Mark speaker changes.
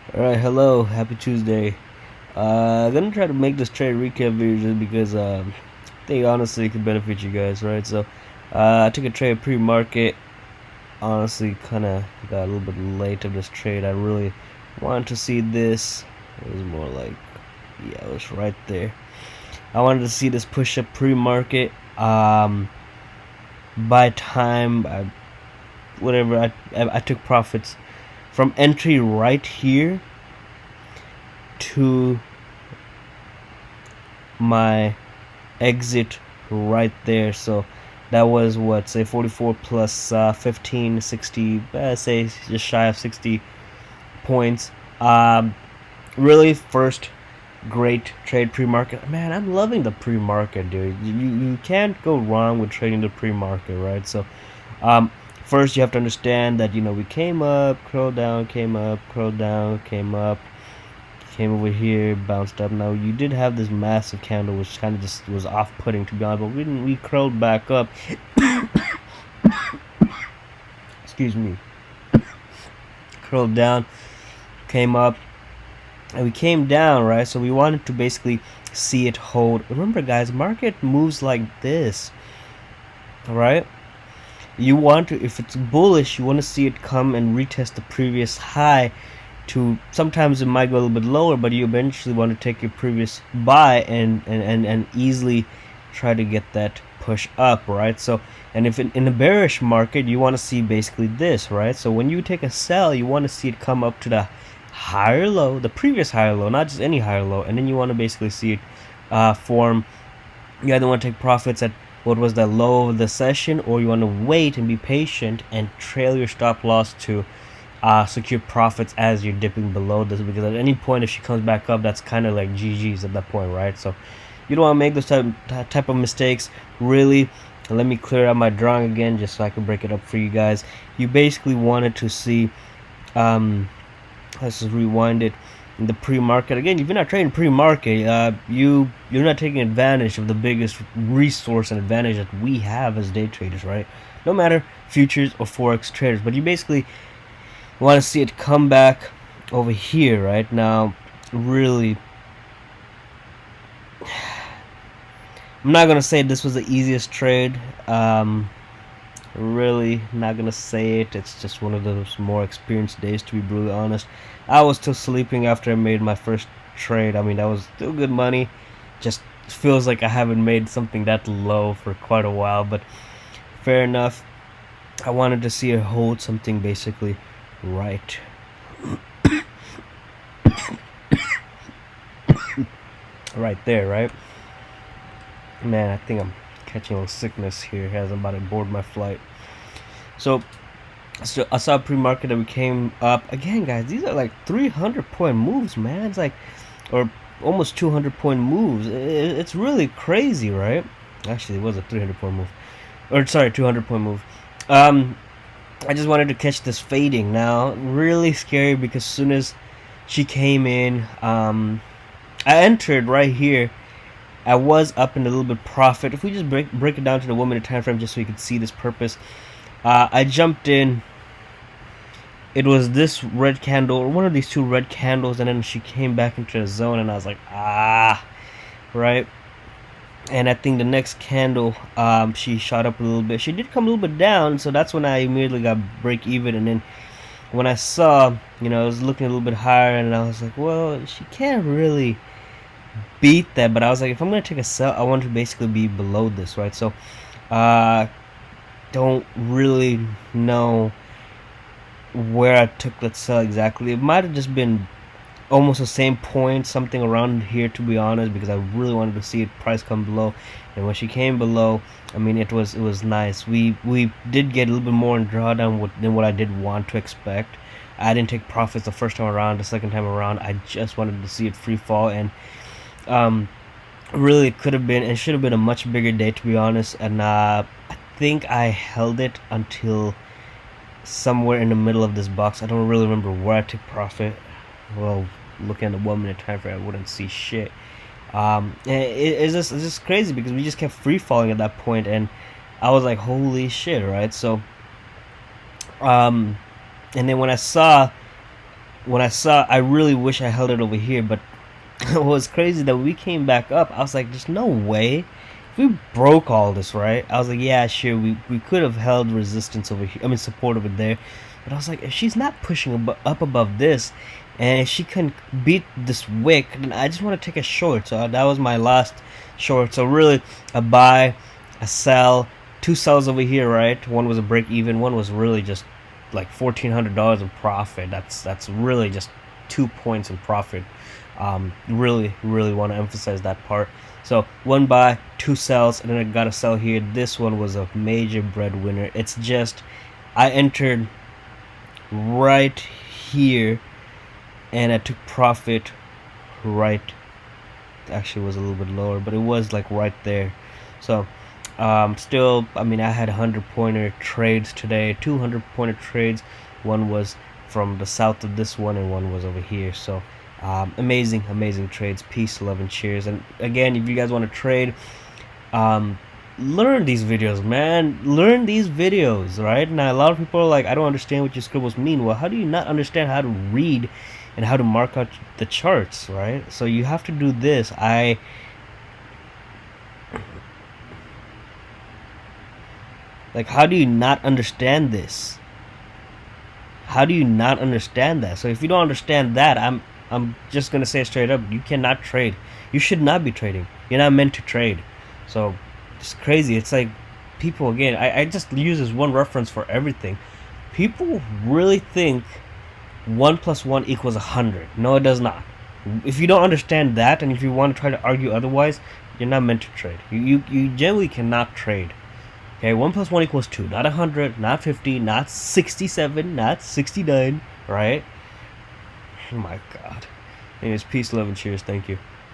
Speaker 1: Alright, hello, happy Tuesday. Gonna try to make this trade recap video just because I think honestly it could benefit you guys, right? So I took a trade pre-market. Honestly, kinda got a little bit late of this trade. I really wanted to see this. It was more like, yeah, it was right there. I wanted to see this push up pre-market. By time I took profits from entry right here to my exit right there. So that was what, say 44 plus 15, 60, say just shy of 60 points. Really first great trade pre-market. Man, I'm loving the pre-market, dude. You can't go wrong with trading the pre-market, right? So first you have to understand that we came up, curled down, came up, curled down, came up, came over here, bounced up. Now you did have this massive candle, which kind of just was off-putting to be honest. But we curled back up. Excuse me. Curled down, came up, and we came down, right? So we wanted to basically see it hold. Remember, guys, market moves like this, right? You want to, if it's bullish, you want to see it come and retest the previous high. To sometimes it might go a little bit lower, but you eventually want to take your previous buy and easily try to get that push up, right? So, and if in a bearish market, you want to see basically this, right? So when you take a sell, you want to see it come up to the higher low, the previous higher low, not just any higher low, and then you want to basically see it form. You either want to take profits at what was the low of the session, or you want to wait and be patient and trail your stop loss to secure profits as you're dipping below this, because at any point if she comes back up, that's kind of like GG's at that point, right? So you don't want to make those type of mistakes, really. Let me clear out my drawing again just so I can break it up for you guys. You basically wanted to see, let's just rewind it, in the pre-market. Again, if you're not trading pre-market, you're not taking advantage of the biggest resource and advantage that we have as day traders, right? No matter futures or forex traders, but you basically want to see it come back over here right now. Really, I'm not gonna say this was the easiest trade. Really not gonna say it. It's just one of those more experienced days, to be brutally honest. I was still sleeping after I made my first trade. I mean, that was still good money. Just feels like I haven't made something that low for quite a while, but fair enough. I wanted to see it hold something basically right right there, right? Man, I think I'm catching a little sickness here as I'm about to board my flight. So I saw pre-market that we came up again, guys. These are like 300-point moves, man. It's like, or almost 200-point moves. It's really crazy, right? Actually, it was a 300-point move, or sorry, 200-point move. I just wanted to catch this fading. Now, really scary, because as soon as she came in, I entered right here. I was up in a little bit profit. If we just break it down to the 1 minute time frame, just so you can see this purpose, I jumped in. It was this red candle, or one of these two red candles, and then she came back into the zone, and I was like, right. And I think the next candle, she shot up a little bit. She did come a little bit down, so that's when I immediately got break even. And then when I saw, I was looking a little bit higher, and I was like, well, she can't really beat that. But I was like, if I'm gonna take a sell, I want to basically be below this, right? So don't really know where I took that sell exactly. It might have just been almost the same point, something around here, to be honest, because I really wanted to see it price come below. And when she came below, I mean, it was nice. We did get a little bit more in drawdown than what I did want to expect. I didn't take profits the first time around. The second time around, I just wanted to see it free fall, and really it could have been and should have been a much bigger day, to be honest. And I think I held it until somewhere in the middle of this box. I don't really remember where I took profit. Well, looking at the 1 minute time frame, I wouldn't see shit. It's just crazy, because we just kept free falling at that point, and I was like, holy shit, right? So and then when I saw when I saw, I really wish I held it over here, but it was crazy that we came back up. I was like, there's no way. If we broke all this, right? I was like, yeah, sure, we could have held resistance over here. I mean, support over there. But I was like, if she's not pushing up above this, and if she can beat this wick, then I just want to take a short. So that was my last short. So really, a buy, a sell, two sells over here, right? One was a break even. One was really just like $1,400 in profit. That's really just 2 points in profit. Really want to emphasize that part. So one buy, two sells, and then I got a sell here. This one was a major breadwinner. It's just I entered right here, and I took profit right. Actually, it was a little bit lower, but it was like right there. So still, I mean, I had 100-pointer trades today, 200-pointer trades. One was from the south of this one, and one was over here. So amazing trades. Peace, love, and cheers. And again, if you guys want to trade, learn these videos, man. Learn these videos, right? Now, a lot of people are like, I don't understand what your scribbles mean. Well, how do you not understand how to read and how to mark out the charts, right? So you have to do this. Like, how do you not understand this? How do you not understand that? So if you don't understand that, I'm just gonna say straight up, you cannot trade. You should not be trading. You're not meant to trade. So it's crazy. It's like people, again, I just use this one reference for everything. People really think 1 + 1 = 100. No, it does not. If you don't understand that, and if you want to try to argue otherwise, you're not meant to trade. You generally cannot trade. Okay, 1 + 1 = 2, not 100, not 50, not 67, not 69, right? Oh my god. Anyways, peace, love, and cheers. Thank you.